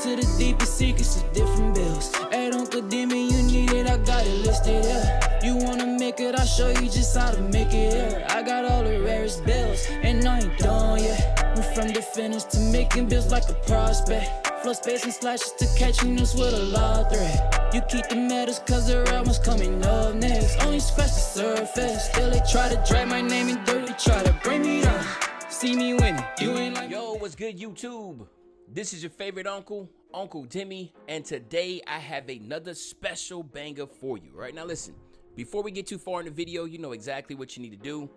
to the deepest secrets of different bills. At Uncle Demi, you need it, I got it listed, yeah. You wanna make it, I'll show you just how to make it, yeah. I got all the rarest bills, and I ain't done yet. Went from the finish to making bills like a prospect. Flow space and slashes to catching us with a lot of threat. You keep the medals cause the real one's coming up next. Only scratch the surface, still they try to drag my name in dirt. They try to bring me down, see me winning, you ain't like. Yo, what's good YouTube? This is your favorite uncle, Uncle Demi, and today I have another special banger for you. Right now listen, before we get too far in the video, you know exactly what you need to do.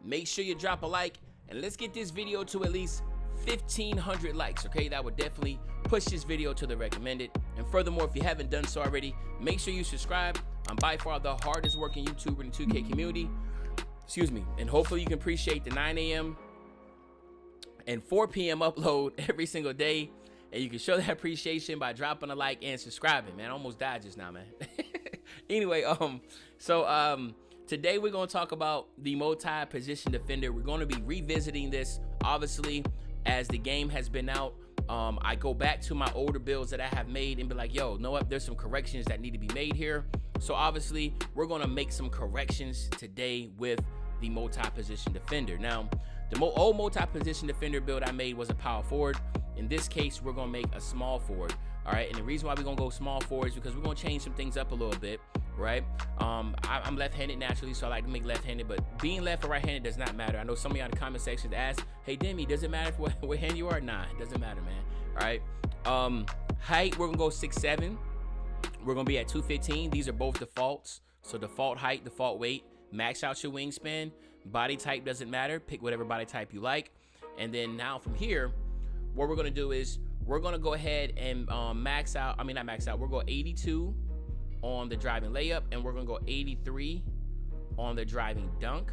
Make sure you drop a like, and let's get this video to at least 1,500 likes, okay? That would definitely push this video to the recommended. And furthermore, if you haven't done so already, make sure you subscribe. I'm by far the hardest working YouTuber in the 2K community. Excuse me. And hopefully you can appreciate the 9 a.m. and 4 p.m. upload every single day. And you can show that appreciation by dropping a like and subscribing, man. I almost died just now, man. Anyway, today we're going to talk about the multi-position defender. We're going to be revisiting this, obviously, as the game has been out. I go back to my older builds that I have made and be like, yo, know what? There's some corrections that need to be made here. So obviously, we're going to make some corrections today with the multi-position defender. Now, the old multi-position defender build I made was a power forward. In this case, we're going to make a small forward. All right, and the reason why we're going to go small forward is because we're going to change some things up a little bit. Right, I'm left-handed naturally, so I like to make left-handed, but being left or right-handed does not matter. I know some of y'all in the comment section ask, hey Demi, does it matter what hand you are? Nah, it doesn't matter, man. All right, height, we're gonna go 6'7". We're gonna be at 215. These are both defaults, so default height, default weight. Max out your wingspan. Body type doesn't matter, pick whatever body type you like. And then now from here, what we're gonna do is we're gonna go ahead and max out, we're gonna go 82 on the driving layup, and we're gonna go 83 on the driving dunk,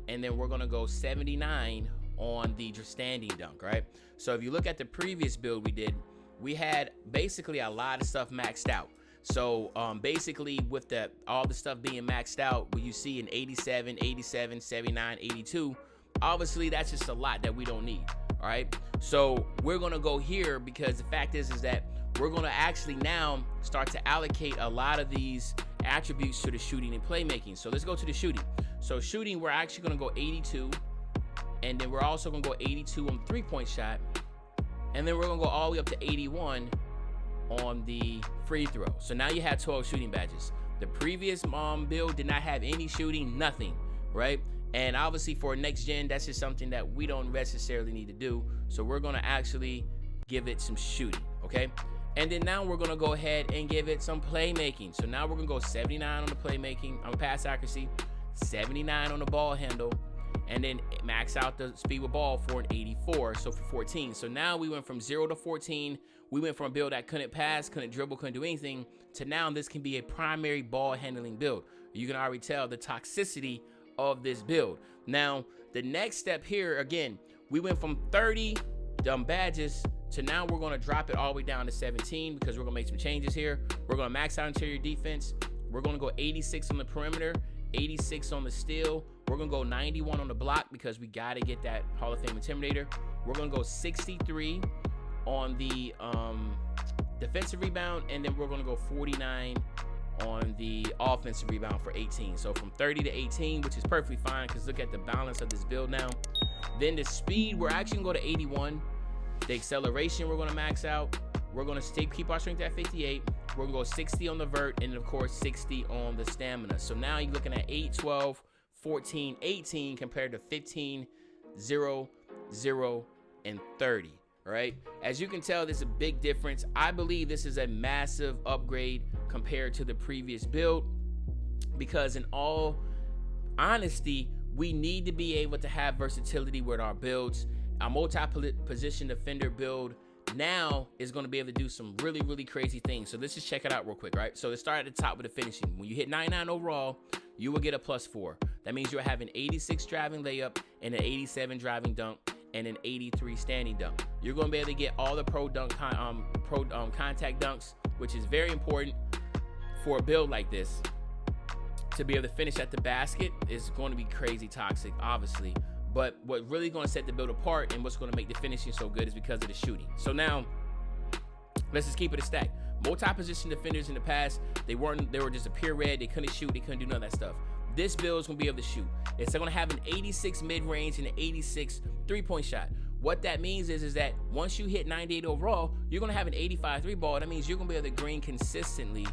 and then we're gonna go 79 on the standing dunk, right? So if you look at the previous build we did, we had basically a lot of stuff maxed out. So basically with all the stuff being maxed out, what you see in 87, 87, 79, 82, obviously that's just a lot that we don't need, all right? So we're gonna go here because the fact is that we're going to actually now start to allocate a lot of these attributes to the shooting and playmaking. So let's go to the shooting. So shooting, we're actually going to go 82. And then we're also going to go 82 on the three-point shot. And then we're going to go all the way up to 81 on the free throw. So now you have 12 shooting badges. The previous build did not have any shooting, nothing, right? And obviously for next gen, that's just something that we don't necessarily need to do. So we're going to actually give it some shooting, okay? And then now we're gonna go ahead and give it some playmaking. So now we're gonna go 79 on the playmaking, on pass accuracy, 79 on the ball handle, and then max out the speed with ball for an 84, so for 14. So now we went from 0 to 14. We went from a build that couldn't pass, couldn't dribble, couldn't do anything, to now this can be a primary ball handling build. You can already tell the toxicity of this build. Now, the next step here, again, we went from 30 badges to now we're going to drop it all the way down to 17 because we're going to make some changes here. We're going to max out interior defense. We're going to go 86 on the perimeter, 86 on the steal. We're going to go 91 on the block because we got to get that Hall of Fame Intimidator. We're going to go 63 on the defensive rebound, and then we're going to go 49 on the offensive rebound for 18. So from 30 to 18, which is perfectly fine because look at the balance of this build now. Then the speed, we're actually going to go to 81. The acceleration, we're going to max out. We're going to keep our strength at 58. We're going to go 60 on the vert, and of course 60 on the stamina. So now you're looking at 8, 12, 14, 18 compared to 15, 0, 0, and 30. All right. As you can tell, there's a big difference. I believe this is a massive upgrade compared to the previous build because in all honesty, we need to be able to have versatility with our builds. Our multi-position defender build now is going to be able to do some really, really crazy things. So let's just check it out real quick, right? So let's start at the top with the finishing. When you hit 99 overall, you will get a +4. That means you'll have an 86 driving layup and an 87 driving dunk and an 83 standing dunk. You're going to be able to get all the pro contact dunks, which is very important for a build like this. To be able to finish at the basket is going to be crazy toxic, obviously. But what's really going to set the build apart and what's going to make the finishing so good is because of the shooting. So now, Let's just keep it a stack. Multi-position defenders in the past, they were just a pure red. They couldn't shoot. They couldn't do none of that stuff. This build is going to be able to shoot. It's going to have an 86 mid-range and an 86 three-point shot. What that means is that once you hit 98 overall, you're going to have an 85 three ball. That means you're going to be able to green consistently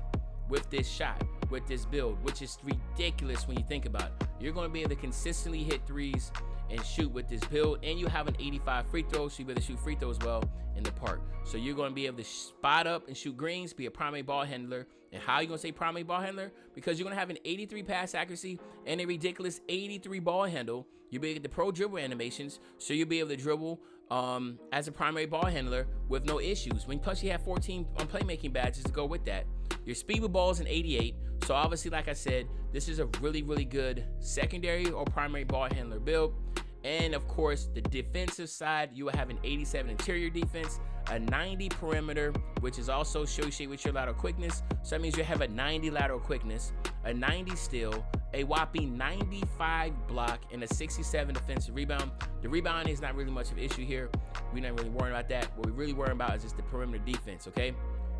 with this shot, with this build, which is ridiculous when you think about it. You're going to be able to consistently hit threes and shoot with this build, and you have an 85 free throw, so you'll be able to shoot free throws well in the park. So you're going to be able to spot up and shoot greens, be a primary ball handler. And how are you going to say primary ball handler? Because you're going to have an 83 pass accuracy and a ridiculous 83 ball handle. You'll be able to get the pro dribble animations, so you'll be able to dribble as a primary ball handler with no issues. Plus you have 14 playmaking badges to go with that. Your speed with balls in 88. So obviously, like I said, this is a really, really good secondary or primary ball handler build. And of course, the defensive side, you will have an 87 interior defense, a 90 perimeter, which is also associated with your lateral quickness. So that means you have a 90 lateral quickness, a 90 steal, a whopping 95 block, and a 67 defensive rebound. The rebound is not really much of an issue here. We're not really worrying about that. What we're really worrying about is just the perimeter defense, okay?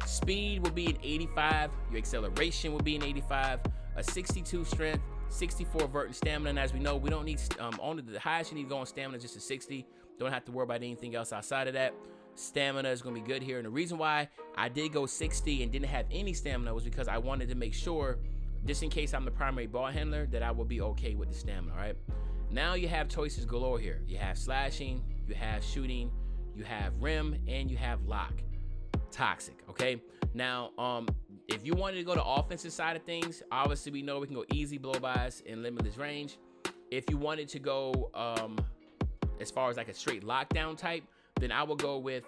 Speed will be an 85. Your acceleration will be an 85. A 62 strength, 64 vert and stamina. And as we know, we don't need only the highest you need to go on stamina, just a 60. Don't have to worry about anything else outside of that. Stamina is going to be good here. And the reason why I did go 60 and didn't have any stamina was because I wanted to make sure, just in case I'm the primary ball handler, that I will be okay with the stamina. All right. Now you have choices galore here. You have slashing, you have shooting, you have rim, and you have lock. Toxic. Okay. Now, if you wanted to go to offensive side of things, obviously we know we can go easy blow-bys in limitless range. If you wanted to go as far as like a straight lockdown type, then I would go with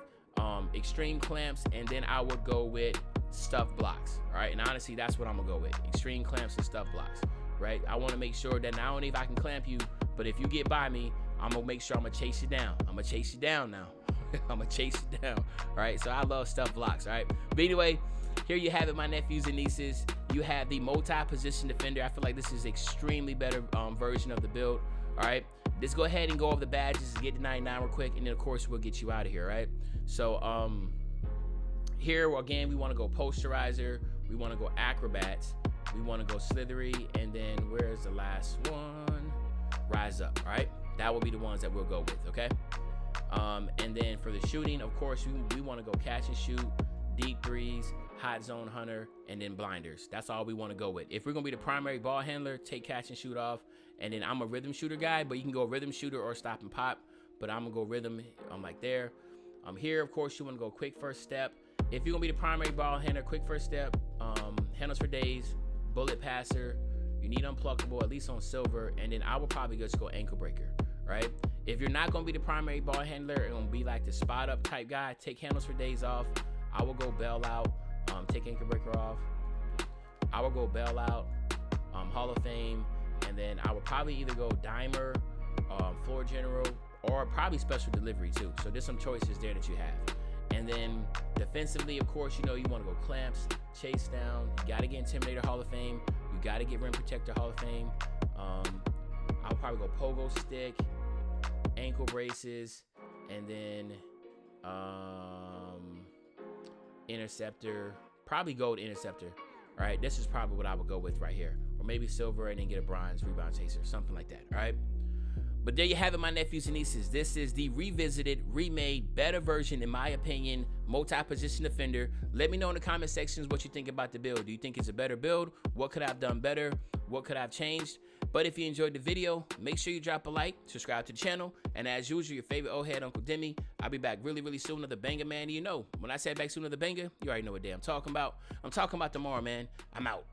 extreme clamps, and then I would go with stuff blocks. All right, and honestly, that's what I'm gonna go with: extreme clamps and stuff blocks. Right? I want to make sure that not only if I can clamp you, but if you get by me, I'm gonna make sure I'm gonna chase you down. I'm gonna chase you down now. I'm gonna chase you down. All right, so I love stuff blocks. All right, but anyway, here you have it, my nephews and nieces. You have the multi-position defender. I feel like this is extremely better version of the build. All right, let's go ahead and go over the badges and get to 99 real quick, and then of course we'll get you out of here. Right? So here again, we want to go posterizer, we want to go acrobats, we want to go slithery, and then where's the last one? Rise up. All right, that will be the ones that we'll go with. Okay. And then for the shooting, of course, we want to go catch and shoot, deep threes, hot zone hunter, and then blinders. That's all we want to go with. If we're going to be the primary ball handler, take catch and shoot off. And then I'm a rhythm shooter guy, but you can go rhythm shooter or stop and pop. But I'm going to go rhythm. I'm like there. Here, of course, you want to go quick first step. If you're going to be the primary ball handler, quick first step, handles for days, bullet passer. You need unpluckable, at least on silver. And then I will probably just go ankle breaker, right? If you're not going to be the primary ball handler, it's going to be like the spot up type guy, take handles for days off. I will go bail out, take ankle breaker off. I will go bail out, Hall of Fame, and then I would probably either go dimer, floor general, or probably special delivery too. So there's some choices there that you have. And then defensively, of course, you know, you want to go clamps, chase down. You got to get Intimidator Hall of Fame. You got to get Rim Protector Hall of Fame. I'll probably go pogo stick, ankle braces, and then interceptor, probably gold interceptor. All right, this is probably what I would go with right here, or maybe silver and then get a bronze rebound chaser, something like that. All right, but there you have it, my nephews and nieces. This is the revisited, remade, better version, in my opinion, multi-position defender. Let me know in the comment sections what you think about the build. Do you think it's a better build? What could I have done better? What could I have changed? But if you enjoyed the video, make sure you drop a like, subscribe to the channel, and as usual, your favorite old head, Uncle Demi. I'll be back really, really soon with the banger, man. You know, when I say back soon with the banger, you already know what day I'm talking about. I'm talking about tomorrow, man. I'm out.